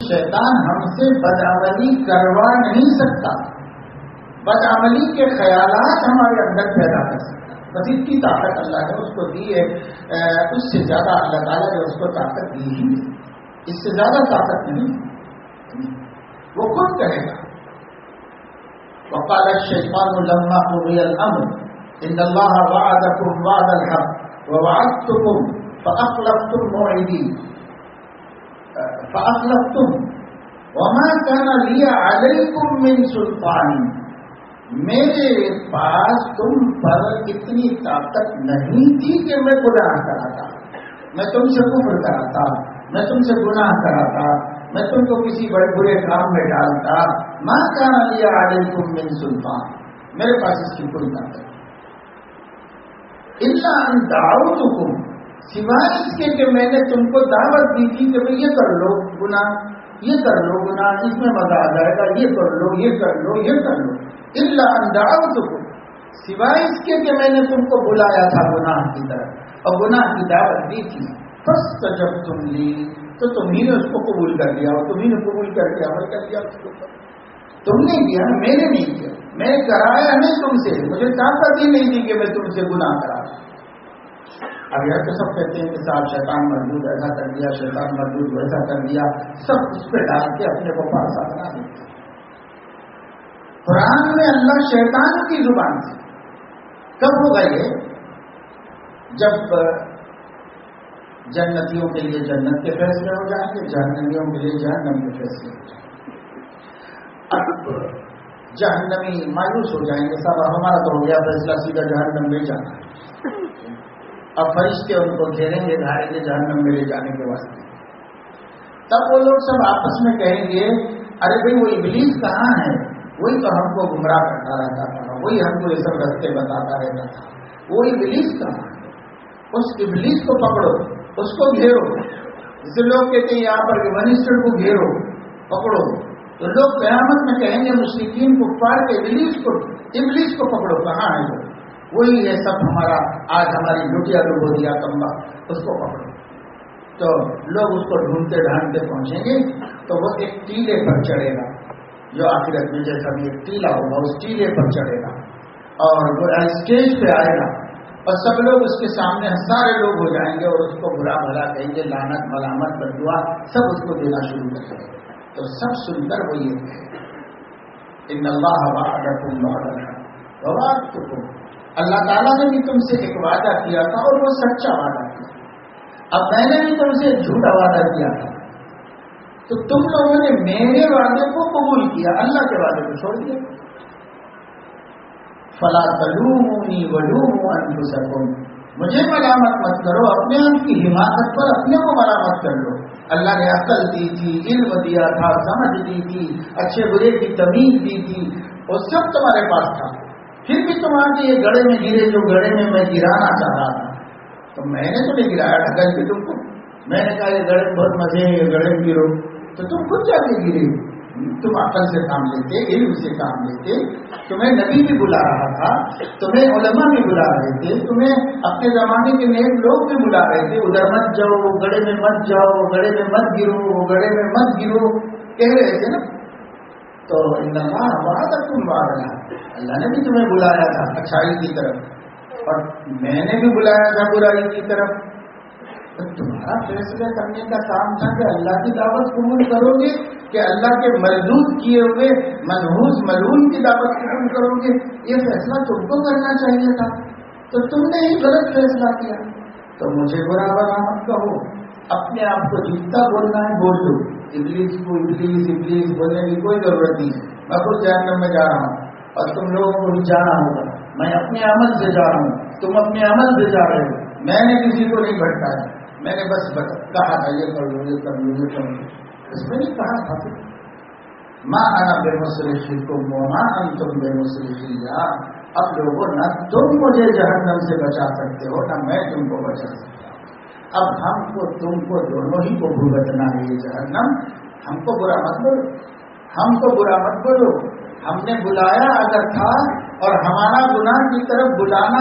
شیطان ہم سے بدعملی کروا نہیں سکتا، بدعملی کے خیالات ہمارے اندر پیدا کر سکتا، بس اتنی طاقت اللہ نے اس کو دی ہے، اس سے زیادہ اللہ تعالیٰ نے اس کو طاقت دی ہی نہیں، اس سے زیادہ طاقت نہیں، وہ خود کہے گا۔ وقال الشیطان لما قضی الامر ان اللہ وعدکم وعد الحق ووعدتکم فاخلفتم موعدی فاخلفتم وما كان لي عليكم من سلطان، میرے پاس تم پر اتنی طاقت نہیں تھی کہ میں گناہ کراتا، میں تم سے کفر کراتا، میں تم سے گناہ کراتا، میں تم کو کسی بڑے برے کام میں ڈالتا، ما كان لي عليكم من سلطان، میرے پاس اس کی کوئی طاقت نہیں، الا ان دعوتکم، سوائے اس کے کہ میں نے تم کو دعوت دی تھی کہ بھئی یہ کر لو گناہ، یہ کر لو گناہ، اس میں مزہ آ جائے گا، یہ کر لو یہ کر لو یہ کر لو، الا ان دعوتکم، سوائے اس کے کہ میں نے تم کو بلایا تھا گناہ کی طرف اور گناہ کی دعوت دی تھی، فاستجبتم لی، تو تم ہی نے اس کو قبول کر لیا اور تم ہی نے قبول کر کے عمل کر لیا اس کے اوپر، تم نے کیا میں نے نہیں کیا، میں کرایا نہیں تم سے، مجھے طاقت ہی نہیں دی کہ میں تم سے گناہ کرا۔ اب یار تو سب کہتے ہیں کہ صاحب شیطان مردود ایسا کر دیا، شیطان مردود ویسا کر دیا، سب اس پہ ڈال کے اپنے کو پاسا بنا دیتے۔ قرآن میں اللہ شیطان کی زبان سے کب ہوگا یہ؟ جب جنتیوں کے لیے جنت کے فیصلے ہو جائیں گے، جہنمیوں کے لیے جہنم کے فیصلے ہو جائیں گے۔ اب جہنمی مایوس ہو جائیں گے، صاحب ہمارا تو ہو گیا فیصلہ، سیدھا جہنم میں جانا ہے، اب فرشتے ان کو گھیریں گے دھاریں گے جہنم میں لے جانے کے واسطے۔ تب وہ لوگ سب آپس میں کہیں گے ارے بھائی وہ ابلیس کہاں ہے، وہی تو ہم کو گمراہ کرتا رہتا تھا، وہی ہم کو یہ سب رستے بتاتا رہتا تھا، وہ ابلیس کہاں ہے، اس ابلیس کو پکڑو، اس کو گھیرو، جسے لوگ کہتے ہیں یہاں پر منسٹر کو گھیرو پکڑو، تو لوگ قیامت میں کہیں گے مشرکین کفار کے ابلیس کو پکڑو، کہاں ہے وہ، وہی ہے سب ہمارا، آج ہماری لٹیا ڈبو دیا کمبا، اس کو پکڑو۔ تو لوگ اس کو ڈھونڈتے ڈھانڈتے پہنچیں گے تو وہ ایک ٹیلے پر چڑھے گا، جو آخرت میں جیسا بھی ایک ٹیلا ہوگا اس ٹیلے پر چڑھے گا اور وہ اسٹیج پہ آئے گا اور سب لوگ اس کے سامنے سارے لوگ ہو جائیں گے اور اس کو برا بھلا کہیں گے، لعنت ملامت بددعا سب اس کو دینا شروع کر دیں گے۔ تو سب سن کر وہ یہ کہے ان اللہ وعدکم وعد الحق ووعدتکم، اللہ تعالیٰ نے بھی تم سے ایک وعدہ کیا تھا اور وہ سچا وعدہ تھا، اب میں نے بھی تم سے جھوٹا وعدہ کیا تھا، تو تم لوگوں نے میرے وعدے کو قبول کیا، اللہ کے وعدے کو چھوڑ دیا۔ فلا تلومونی ولوموا انفسکم، مجھے ملامت مت کرو، اپنے آپ کی حماقت پر اپنے کو ملامت کر لو، اللہ نے عقل دی تھی، علم دیا تھا، سمجھ دی تھی، اچھے برے کی تمیز دی تھی، وہ سب تمہارے پاس تھا، پھر بھی تم آگے یہ گڑھے میں گرے جو گڑھے میں میں گرانا چاہ رہا تھا، تو میں نے تو نہیں گرایا ڈھکن کے تم کو، میں نے کہا یہ گڑھے میں بہت مزے ہیں، یہ گڑھے میں گرو، تو تم خود جا کے گرے، تم عقل سے کام لیتے، علم سے کام لیتے، تمہیں نبی بھی بلا رہا تھا، تمہیں علماء بھی بلا رہے تھے، تمہیں اپنے زمانے کے نیک لوگ بھی بلا رہے تھے، ادھر مت جاؤ، گڑھے میں مت جاؤ، گڑھے میں مت گرو، گڑھے میں مت گرو کہہ رہے تھے نا، تو ان اللہ وعدکم وعد الحق، اللہ نے بھی تمہیں بلایا تھا اچھائی کی طرف اور میں نے بھی بلایا تھا برائی کی طرف، تو تمہارا فیصلہ کرنے کا کام تھا کہ اللہ کی دعوت قبول کرو گے کہ اللہ کے مردود کیے ہوئے منحوس ملعون کی دعوت قبول کرو گے، یہ فیصلہ تم کو کرنا چاہیے تھا، تو تم نے ہی غلط فیصلہ کیا، تو مجھے برا بھلا مت کہو، اپنے آپ کو جتنا بولنا ہے بول دو، ابلیس کو ابلیس بولنے کی کوئی ضرورت نہیں ہے، میں خود جہنم میں جا رہا ہوں اور تم لوگوں کو بھی جانا ہوگا، میں اپنے عمل سے جا رہا ہوں، تم اپنے عمل سے جا رہے ہو، میں نے کسی کو نہیں بھٹکایا، میں نے بس کہا تھا یہ کر لو یہ کر لو یہ کر لو، اس میں نہیں کہا تھا ماں انا بمصرخکم وما انتم بمصرخی، اب لوگوں نہ تم مجھے جہنم سے بچا سکتے ہو نہ میں تم کو بچا سکتا ہوں، اب ہم کو تم کو دونوں ہی کو بھگتنا ہے یہ جہنم، ہم کو برا مت بولو، ہم کو برا مت بولو، ہم نے بلایا اگر تھا اور ہمارا گناہ کی طرف بلانا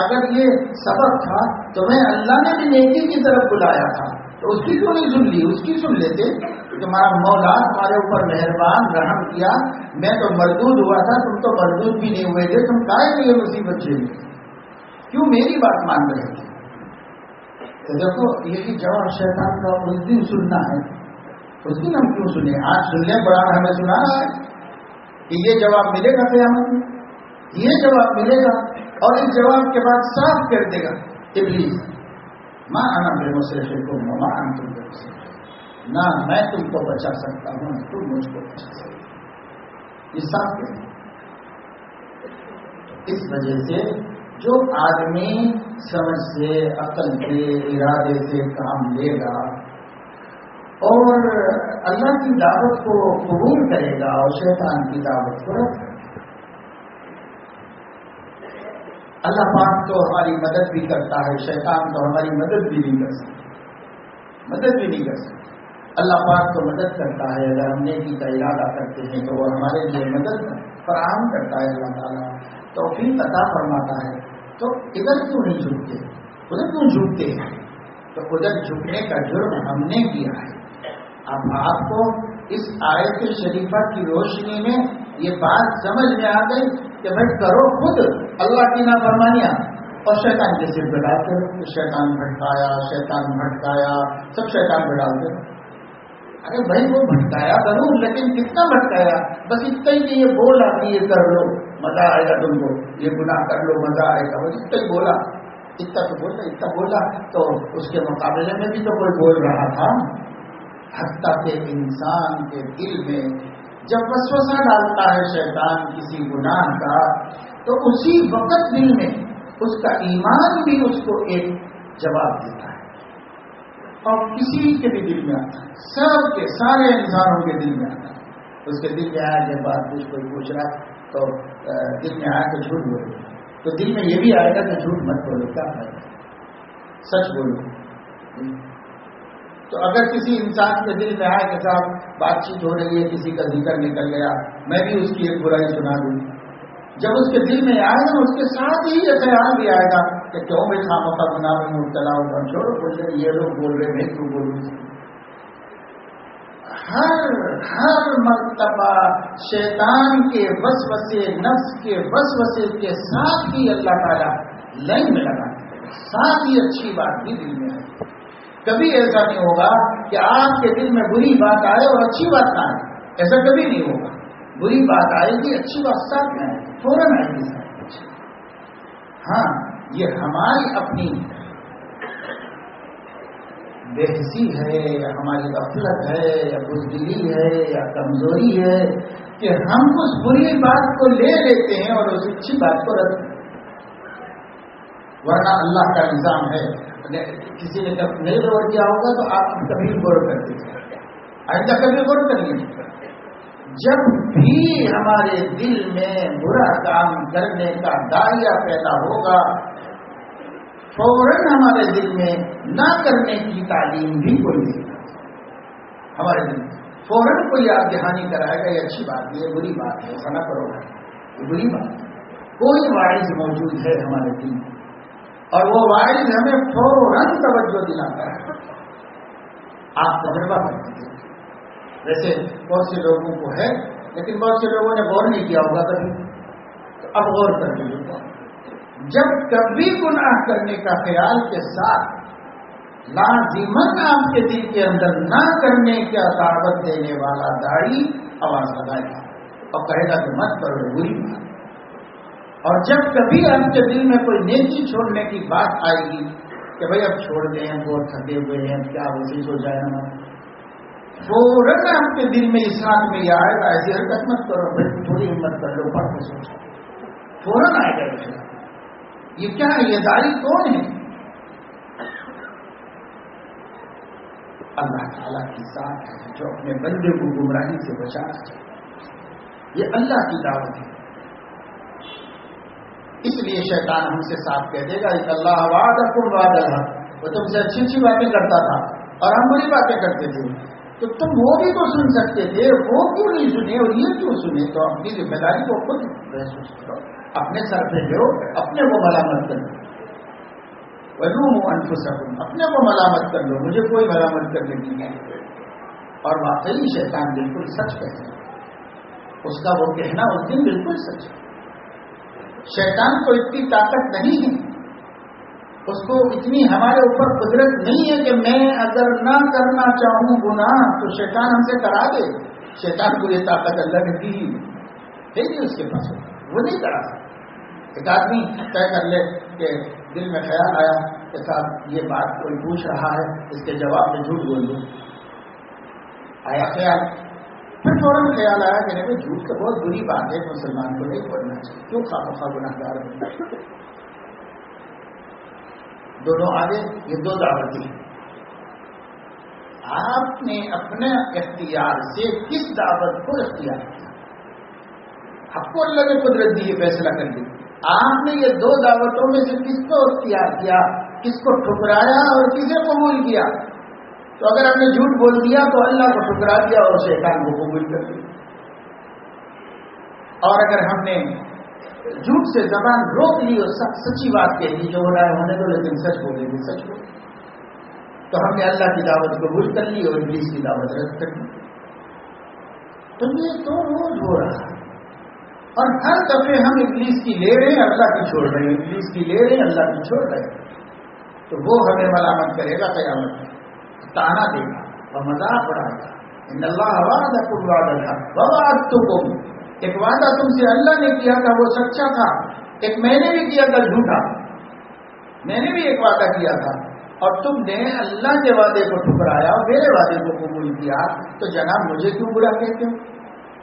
اگر یہ سبب تھا تو میں اللہ نے بھی نیکی کی طرف بلایا تھا، تو اس کی کیوں نہیں سن لی؟ اس کی سن لیتے کہ تمہارا مولا تمہارے اوپر مہربان رحم کیا، میں تو مردود ہوا تھا، تم تو مردود بھی نہیں ہوئے تھے، تم کائے نہیں مصیبت جھیلی، کیوں میری بات مان رہے تھے؟ تو دیکھو یہی جواب شیطان کا اس دن سننا ہے، اس دن ہم کیوں سنیں؟ آج سن لیں، قرآن ہمیں سنا رہا ہے کہ یہ جواب ملے گا قیامت میں، یہ جواب ملے گا، اور اس جواب کے بعد صاف کر دے گا ابلیس ماں انا بمصرخکم وما انتم بمصرخی، نہ میں تم کو بچا سکتا ہوں تم مجھ کو بچا سکتے، یہ صاف کر دے۔ اس وجہ سے جو آدمی سمجھ سے، عقل سے، ارادے سے کام لے گا اور اللہ کی دعوت کو قبول کرے گا اور شیطان کی دعوت کو رد کرے گا، اللہ پاک تو ہماری مدد بھی کرتا ہے، شیطان تو ہماری مدد بھی نہیں کر سکتا، مدد بھی نہیں کر سکتا۔ اللہ پاک تو مدد کرتا ہے، اگر ہم نیکی کا ارادہ کرتے ہیں تو وہ ہمارے لیے مدد فراہم کرتا ہے، اللہ تعالیٰ توفیق عطا فرماتا ہے۔ تو ادھر کیوں نہیں جھکتے؟ ادھر کیوں جھکتے ہیں؟ تو ادھر جھکنے کا جرم ہم نے کیا ہے۔ اب آپ کو اس آیت شریفہ کی روشنی میں یہ بات سمجھ میں آ گئی کہ بھائی کرو خود اللہ کی نافرمانیاں اور شیطان کے سر پہ ڈالتے ہو، شیطان بھٹکایا، سب شیطان پہ ڈالتے ہو۔ ارے بھائی وہ بھٹکایا کروں، لیکن کتنا بھٹکایا؟ بس اتنا ہی کہ یہ بولا کہ یہ کر لو مزہ آئے گا تم کو، یہ گناہ کر لو مزہ آئے گا، بس اتنا ہی بولا، اتنا بولا تو اس کے مقابلے میں بھی تو کوئی بول رہا تھا۔ حتیٰ کہ انسان کے دل میں جب وسوسہ ڈالتا ہے شیطان کسی گناہ کا، تو اسی وقت دل میں اس کا ایمان بھی اس کو ایک جواب دیتا ہے، اور کسی کے بھی دل میں آتا ہے، سب کے سارے انسانوں کے دل میں آتا ہے۔ اس کے دل میں آیا جب بات کچھ کوئی پوچھ رہا تو دل میں آیا کہ جھوٹ بولو، تو دل میں یہ بھی آئے گا کہ جھوٹ مت بولو، کیا فائدہ، سچ بولو۔ تو اگر کسی انسان کے دل میں آئے کہ صاحب بات چیت ہو رہی ہے، کسی کا ذکر نکل گیا، میں بھی اس کی ایک برائی سنا دوں، جب اس کے دل میں آئے گا اس کے ساتھ ہی یہ خیال بھی آئے گا کہ کیوں میں خامہ کا گناہ میں مبتلا ہوں، چھوڑو بول رہے یہ لوگ بول رہے میں کیوں بولوں۔ ہر مرتبہ شیطان کے وسوسے، نفس کے وسوسے کے ساتھ ہی اللہ تعالیٰ لائن میں لگا، ساتھ ہی اچھی بات بھی دل میں آئے۔ کبھی ایسا نہیں ہوگا کہ آپ کے دل میں بری بات آئے اور اچھی بات نہ آئے، ایسا کبھی نہیں ہوگا۔ بری بات آئے گی، اچھی بات ساتھ میں آئے گی، فوراً آئے گی ساتھ۔ ہاں یہ ہماری اپنی بے حسی ہے، یا ہماری غفلت ہے، یا بزدلی ہے، یا کمزوری ہے کہ ہم اس بری بات کو لے لیتے ہیں اور اس اچھی بات کو رد کرتے ہیں۔ ورنہ اللہ کا نظام ہے، کسی نے جب نہیں غور کیا ہوگا تو آپ کبھی غور کر دیجیے، آئندہ کبھی غور کر لیجیے۔ جب بھی ہمارے دل میں برا کام کرنے کا داعیہ پیدا ہوگا، فوراً ہمارے دل میں نہ کرنے کی تعلیم بھی کوئی دے گا، ہمارے دل میں فوراً کوئی یاد دہانی کرائے گا، یہ اچھی بات ہے، یہ بری بات ہے، ایسا نہ کرو بھائی، یہ بری بات ہے۔ کوئی واعظ موجود ہے ہمارے دل میں، اور وہ واعظ ہمیں فوراً توجہ دلاتا ہے۔ آپ تجربہ کرتے ہیں، ویسے بہت سے لوگوں کو ہے، لیکن بہت سے لوگوں نے غور نہیں کیا ہوگا کبھی، تو اب غور کر لیجیے۔ جب کبھی گناہ کرنے کا خیال کے ساتھ لازماً آپ کے دل کے اندر نہ کرنے کا دعوت دینے والا داعی آواز لگائے گا اور کہے گا کہ مت کرو، بری بات۔ اور جب کبھی آپ کے دل میں کوئی نیکی چھوڑنے کی بات آئے گی کہ بھائی اب چھوڑ دیں، بہت تھکے ہوئے ہیں، کیا وزیز ہو جائے ہمارا، فوراً آپ کے دل میں اس حال میں یہ آئے گا، ایسی حرکت مت کرو بھائی، تھوڑی ہمت کر لو، پڑھ کے سوچو، فوراً آئے گا یہ۔ یہ کیا ہے؟ یہ داعی کون ہے؟ اللہ تعالیٰ کی ذات ہے جو اپنے بندے کو گمراہی سے بچانا چاہتا ہے، یہ اللہ کی دعوت ہے۔ اس لیے شیطان ہم سے صاف کہہ دے گا اللہ وعدکم وعد الحق، وہ تم سے اچھی اچھی باتیں کرتا تھا اور ہم بری باتیں کرتے تھے، تو تم وہ بھی تو سن سکتے تھے، وہ کیوں نہیں سنے اور یہ کیوں سنے؟ تو اپنی ذمہ داری کو خود محسوس کرو، اپنے سر پہ لو، اپنے کو ملامت کرو۔ وَلُومُوا أَنفُسَكُمْ، اپنے کو ملامت کر لو، مجھے کوئی ملامت کرنے کی نہیں۔ اور واقعی شیطان بالکل سچ کہتا ہے، اس کا وہ کہنا اس دن بالکل سچ ہے۔ شیطان کو اتنی طاقت نہیں ہے، اس کو اتنی ہمارے اوپر قدرت نہیں ہے کہ میں اگر نہ کرنا چاہوں گناہ تو شیطان ہم سے کرا دے۔ شیطان کو یہ طاقت اللہ نے دی ہے نہیں اس کے پاس، وہ نہیں کرا سکتا۔ ایک آدمی طے کر لے کہ دل میں خیال آیا کہ صاحب یہ بات کوئی پوچھ رہا ہے، اس کے جواب میں جھوٹ بول دوں، آیا خیال، پھر فوراً خیال آیا کہ نہیں جھوٹ تو بہت بری بات ہے، مسلمان کو نہیں بولنا چاہیے، کیوں خواہ گناہ گار بننا۔ دونوں آگے، یہ دو دعوتیں ہیں۔ آپ نے اپنے اختیار سے کس دعوت کو اختیار کیا؟ آپ کو اللہ نے قدرت دی، یہ فیصلہ کر دی، آپ نے یہ دو دعوتوں میں سے کس کو اختیار کیا، کس کو ٹھکرایا اور کسے قبول کیا؟ تو اگر ہم نے جھوٹ بول دیا تو اللہ کو ٹھکرا دیا اور شیطان کو قبول کر دیا، اور اگر ہم نے جھوٹ سے زبان روک لی اور سچی بات کہہ دی، جو ہو رہا ہے ہونے دو لیکن سچ بولے گی، سچ بولے، تو ہم نے اللہ کی دعوت قبول کر لی اور ابلیس کی دعوت رد کر لی۔ تو یہ تو روز ہو رہا ہے، اور ہر دفعے ہم ابلیس کی لے رہے ہیں، اللہ کی چھوڑ رہے ہیں، ابلیس کی لے رہے ہیں، اللہ کی چھوڑ رہے ہیں، تو وہ ہمیں ملامت کرے گا قیامت میں، تانا دے گا اور مذاق اڑائے گا۔ ان اللہ وعدکم وعد الحق ووعدتکم، ایک وعدہ تم سے اللہ نے کیا تھا وہ سچا تھا، ایک میں نے بھی کیا تھا جھوٹا، میں نے بھی ایک وعدہ کیا تھا اور تم نے اللہ کے وعدے کو ٹھکرایا اور میرے وعدے کو قبول کیا، تو جناب مجھے کیوں برا کہتے ہو؟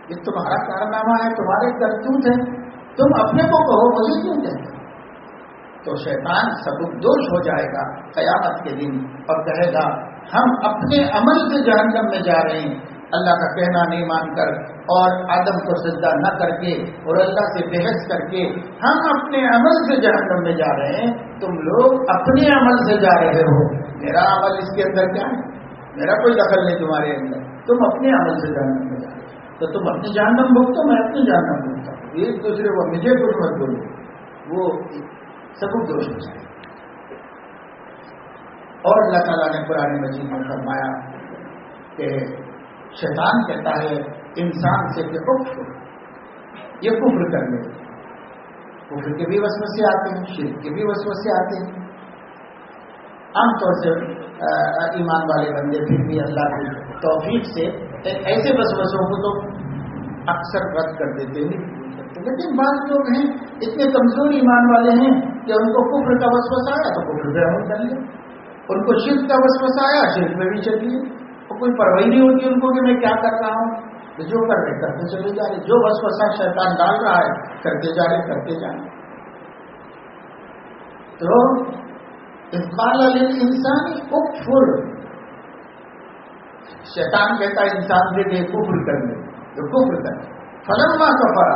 یہ تمہارا کارنامہ ہے، تمہارے کرتوت ہے، تم اپنے کو کہو، مجھے کیوں کہتے ہو؟ تو شیطان سبکدوش ہو جائے گا قیامت کے دن اور کہے گا ہم اپنے عمل سے جہنم میں جا رہے ہیں، اللہ کا کہنا نہیں مان کر اور آدم کو سجدہ نہ کر کے اور اللہ سے بحث کر کے ہم اپنے عمل سے جہنم میں جا رہے ہیں، تم لوگ اپنے عمل سے جا رہے ہو، میرا عمل اس کے اندر کیا ہے؟ میرا کوئی دخل نہیں تمہارے اندر، تم اپنے عمل سے جہنم میں جا رہے ہو، تو تم اپنی جہنم بھگتو، میں اپنی جہنم بھگتا ہوں، ایک دوسرے کو مجھے کچھ مت بولو، وہ سبک دوش ہو جائے۔ اور اللہ تعالیٰ نے قرآن مجید میں فرمایا کہ شیطان کہتا ہے انسان سے کہ کفر، یہ کفر کر لے، کفر کے بھی وسوسے آتے ہیں، شرک کے بھی وسوسے آتے ہیں۔ عام طور سے ایمان والے بندے پھر بھی اللہ کی توفیق سے ایسے وسوسوں کو تو اکثر رد کر دیتے ہیں، لیکن بعض لوگ ہیں اتنے کمزور ایمان والے ہیں کہ ان کو کفر کا وسوسہ آیا تو کفر پہ عمل کر لیا، ان کو شرک کا وسوسہ آیا شرک میں بھی چل لیے، کوئی پرواہی نہیں ہوتی ان کو کہ میں کیا کر رہا ہوں، جو کر رہے کرتے چلے جا رہے، جو وسوسہ شیطان ڈال رہا ہے کرتے جا رہے کرتے جا رہے۔ تو اذ قال للانسان اکفر، شیطان کہتا ہے انسان سے کہ کفر کر لے، جو کفر کر لے، فلما کفر،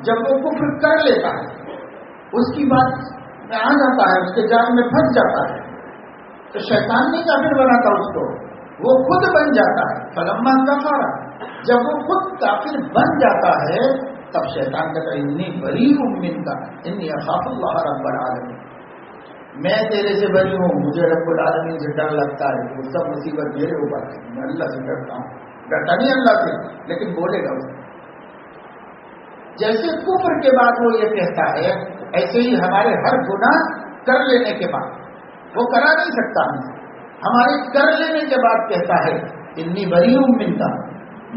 جب وہ کفر کر لیتا ہے، اس کی بات میں آ جاتا ہے، اس کے جال میں پھنس جاتا ہے، تو شیطان نہیں کافر بناتا اس کو، وہ خود بن جاتا ہے۔ فلما کفر، جب وہ خود کافر بن جاتا ہے تب شیطان کہتا ہے انی بریء منک انی اخاف اللہ رب العالمین، میں تیرے سے بری ہوں، مجھے رب العالمین سے ڈر لگتا ہے، وہ سب مصیبت میرے اوپر ہے، میں اللہ سے ڈرتا ہوں، ڈرتا نہیں اللہ سے لیکن بولے گا وہ۔ جیسے کفر کے بعد وہ یہ کہتا ہے، ایسے ہی ہمارے ہر گناہ کر لینے کے بعد وہ کرا نہیں سکتا، ہمارے کر لینے کے بعد کہتا ہے انی بریء منک،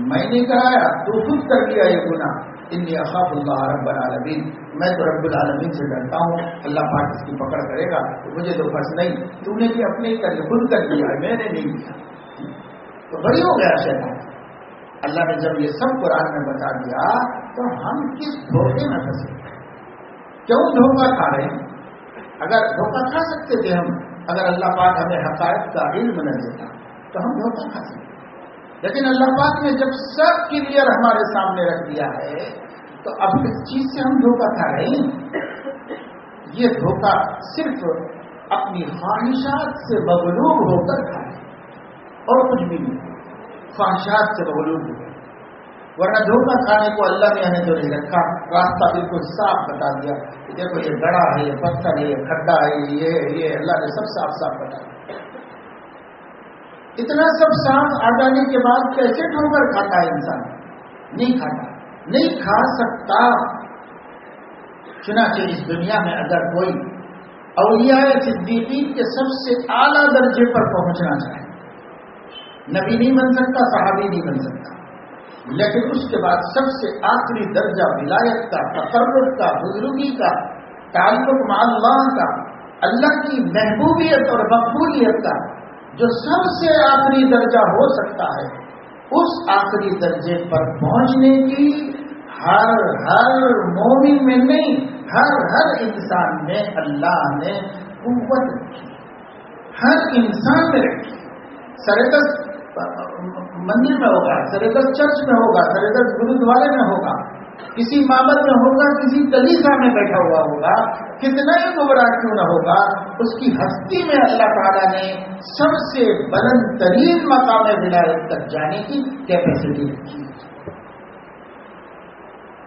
میں نے کرایا تو خود کر لیا یہ گناہ، انی اخاف اللہ رب العالمین، میں تو رب العالمین سے ڈرتا ہوں، اللہ پاک اس کی پکڑ کرے گا تو مجھے تو بس نہیں، تو نے بھی اپنے ہی کر لیا، خود کر لیا، میں نے نہیں کیا، تو بری ہو گیا شیطان۔ اللہ نے جب یہ سب قرآن میں بتا دیا تو ہم کس دھوکے میں پھنسے، کیوں دھوکہ کھا رہے ہیں؟ اگر دھوکہ کھا سکتے تھے ہم، اگر اللہ پاک ہمیں حقائق کا علم نہ دیتا تو ہم دھوکہ کھا سکتے، لیکن اللہ پاک نے جب سب کلیئر ہمارے سامنے رکھ دیا ہے تو اب کس چیز سے ہم دھوکہ کھا رہے ہیں؟ یہ دھوکہ صرف اپنی خواہشات سے مغلوب ہو کر کھائے اور کچھ بھی نہیں، خواہشات سے مغلوب ہو، ورنہ دھوکہ کھانے کو اللہ نے ہمیں تو نہیں رکھا، راستہ بالکل صاف بتا دیا کہ دیکھو یہ گڑھا ہے، یہ پتھر ہے، یہ کھڈا ہے، یہ اللہ نے سب صاف صاف بتا دیا۔ اتنا سب صاف آ جانے کے بعد کیسے ٹھوکر کھاتا ہے انسان؟ نہیں کھاتا، نہیں کھا سکتا۔ چنانچہ اس دنیا میں اگر کوئی اولیاء صدیقین کے سب سے اعلیٰ درجے پر پہنچنا چاہے، نبی نہیں بن سکتا، صحابی نہیں بن سکتا، لیکن اس کے بعد سب سے آخری درجہ ولایت کا، تقرب کا، بزرگی کا، تعلق مع اللہ کا، اللہ کی محبوبیت اور مقبولیت کا جو سب سے آخری درجہ ہو سکتا ہے، اس آخری درجے پر پہنچنے کی ہر مومن میں نہیں، ہر انسان میں اللہ نے قوت رکھی، ہر انسان میں رکھی۔ سرکس مندر میں ہوگا، سرکس چرچ میں ہوگا، سرکس گرودوارے میں ہوگا، کسی معبد میں ہوگا، کسی کلیسا میں بیٹھا ہوا ہوگا، کتنا ہی گمراہ کیوں نہ ہوگا، اس کی ہستی میں اللہ تعالیٰ نے سب سے بلند ترین مقام ولایت تک جانے کی کیپیسٹی رکھی۔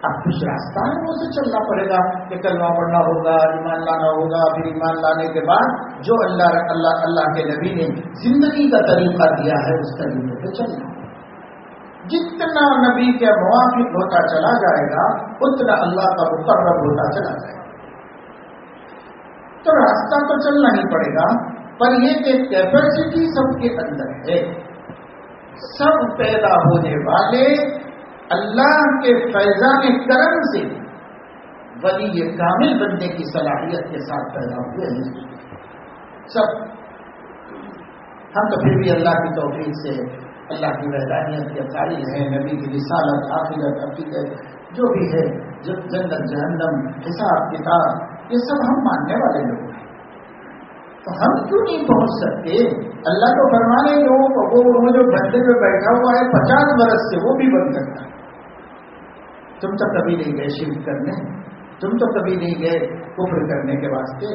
اب کچھ راستہ ہے وہ سے چلنا پڑے گا کہ کلمہ پڑھنا ہوگا، ایمان لانا ہوگا، پھر ایمان لانے کے بعد جو اللہ کے نبی نے زندگی کا طریقہ دیا ہے اس طریقے پہ چلنا ہوگا۔ جتنا نبی کے موافق ہوتا چلا جائے گا اتنا اللہ کا مقرب ہوتا چلا جائے گا۔ تو راستہ تو چلنا ہی پڑے گا، پر یہ کہ کیپیسٹی سب کے اندر ہے۔ سب پیدا ہونے والے اللہ کے فیضان کرم سے ولی کامل بننے کی صلاحیت کے ساتھ پیدا ہوئے ہیں سب۔ ہم تو پھر بھی اللہ کی توفیق سے اللہ کی وحدانیت کے قائل ہیں، نبی کی رسالت، آخرت، عقیدت جو بھی ہے، جب جنت جہنم، حساب کتاب، یہ سب ہم ماننے والے لوگ ہیں، تو ہم کیوں نہیں پہنچ سکتے؟ اللہ کو فرمانے لوگوں کو وہ جو بندے میں بیٹھا ہوا ہے 50 برس سے وہ بھی بن سکتا ہے۔ تم تو کبھی نہیں گئے شرک کرنے، تم تو کبھی نہیں گئے کفر کرنے کے واسطے،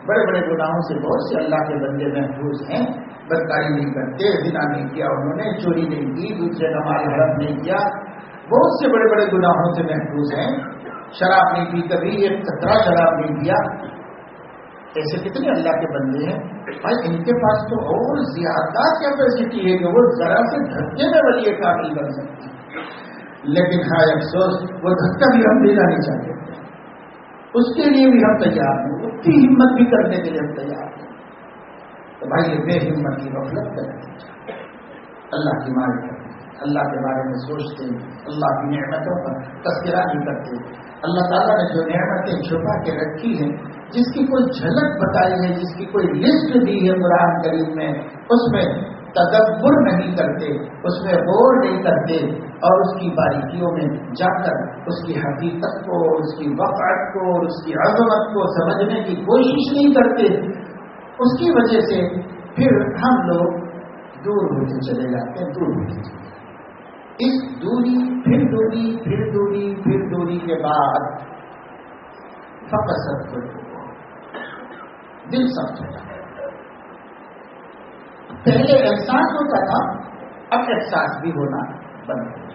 بڑے بڑے گناہوں سے بہت سے اللہ کے بندے محفوظ ہیں، بدکاری نہیں کرتے، زنا نہیں کیا انہوں نے، چوری نہیں کی، دوسرے کا مال ہڑپ نہیں کیا، بہت سے بڑے بڑے گناہوں سے محفوظ ہیں، شراب نہیں پی کبھی، ایک قطرہ شراب نہیں پیا۔ ایسے کتنے اللہ کے بندے ہیں بھائی، ان کے پاس تو اور زیادہ کیپیسٹی ہے کہ وہ ذرا سے دھکے میں ولی کامل بن سکتے ہیں، لیکن ہائے افسوس وہ دھکا بھی ہم دینا نہیں چاہتے، اس کے لیے بھی ہم تیار ہیں، اتنی ہمت بھی کرنے کے لیے ہم تیار ہیں۔ تو بھائی یہ بے ہمت کی غفلت کرتے ہیں، اللہ کی معرفت، اللہ کے بارے میں سوچتے ہیں، اللہ کی نعمتوں پر تذکرہ نہیں کرتے۔ اللہ تعالیٰ نے جو نعمتیں چھپا کے رکھی ہیں، جس کی کوئی جھلک بتائی ہے، جس کی کوئی لسٹ دی ہے قرآن کریم میں، اس میں تدبر نہیں کرتے، اس میں غور نہیں کرتے، اور اس کی باریکیوں میں جا کر اس کی حقیقت کو، اس کی وقعت کو، اس کی عظمت کو سمجھنے کی کوشش نہیں کرتے۔ اس کی وجہ سے پھر ہم لوگ دور ہوتے چلے جاتے ہیں، دور ہوتے چلے جاتے ہیں۔ اس دوری پھر دوری پھر دوری پھر دوری کے بعد فقط سب کو دل سخت ہوتا ہے۔ پہلے احساس ہوتا تھا، اب احساس بھی ہونا بند ہو۔